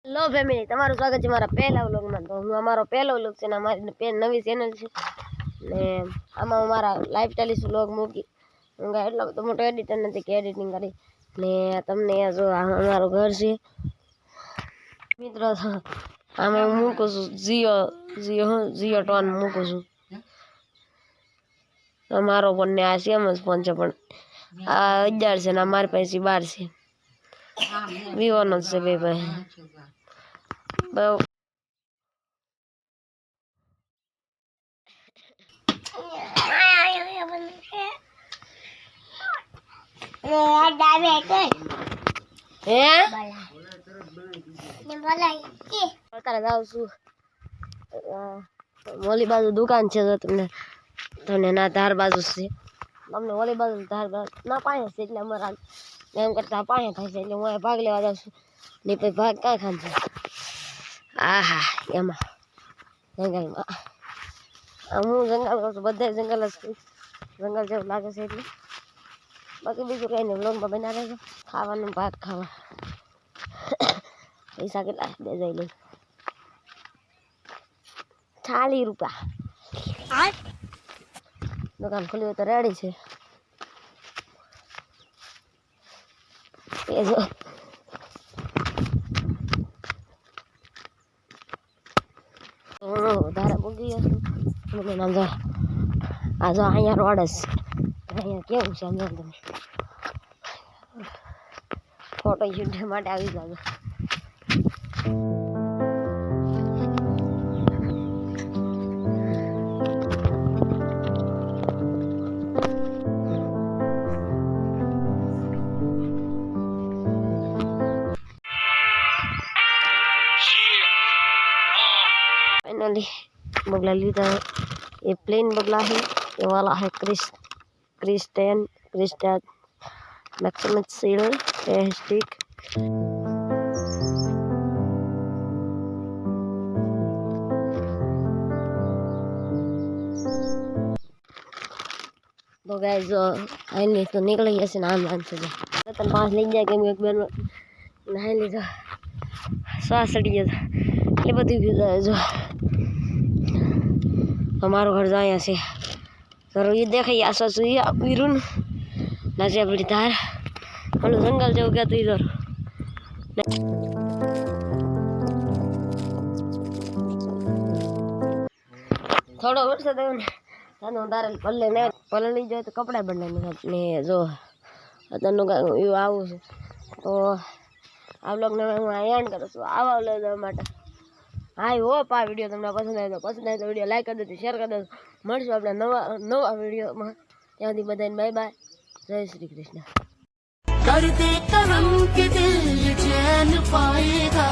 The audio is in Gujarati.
હેલો ફેમિલી, તમારું સ્વાગત છે મારા પહેલા વ્લોગમાં। તો હું અમારો પહેલો વ્લોગ છે ને અમારી નવી ચેનલ છે ને આમાં હું મારા લાઈફસ્ટાઈલ વ્લોગ મૂકી હું એટલો બધો મોટો એડિટર નથી કે એડિટિંગ કરી ને તમને જો અમારું ઘર છે મિત્રો। આમાં હું મૂકું છું જીઓ ટોન મૂકું છું। અમારો ફોન ને આ સેમ જ ફોન છે પણ આ 11 છે ને અમારી પાસે 12 છે। વિવો નો છે બે ભાઈ અત્યારે જાઉં છું ઓલી બાજુ દુકાન છે તો તમને ના ધાર બાજુ છે અમને ઓલી બાજુ ધાર ના પાણી છે એટલે અમારા એમ કરતા પાણી થાય છે એટલે હું ભાગ લેવા જાઉં છું ને પછી ભાગ કાંઈ ખાન છે આહા એમાં જંગલમાં હું જંગલ કરું છું બધા જંગલ જ જંગલ જેવું લાગે છે એટલે બાકી બીજું કંઈ નહીં વ્લોગમાં બના રહેજો। ખાવાનું ભાગ ખાવા પૈસા કેટલા દે જઈ લઈ 40 રૂપિયા દુકાન ખુલી હોય તો રેડી છે એ જો વધારે મૂકી હશું આ જો અહીંયા રોડ જ અહીંયા કેવું છે અંદર તમે ફોટો શૂટ માટે આવી જાજો। फाइनली बगला लीधा ये प्लेन बगला है ये वाला है क्रिस्टियन मैक्सिमम सील स्टिक तो गाइस फाइनली तो निकल गया से नाम से तो 5 लग जाए कि एक बार नहा लीधा श्वास चढ़ी गया એટલે બધી જો हमारो घर जाए यहाँ से जरूर ये देखे आसपास वीरुन नजर बड़ी धार मतलब जंगल जो गया तो इधर थोड़ा वरसाद આવ્યો ને તાનો દારેલ પલ્લે લઈ જાય તો કપડા બનાવીને ને જો અત્યારનું એવું આવું છે તો આ બ્લોગને હું એન્ડ કરું છું આવા બ્લોગ માટે। आई होप आ वीडियो તમને પસંદ આવે તો વિડીયો લાઈક કરી દેજો શેર કરી દેજો। મળશું આપણે નવા વિડીયોમાં ત્યાં સુધી બધાને બાય બાય જય શ્રી કૃષ્ણ। करते करम के दिल चैन पाएगा।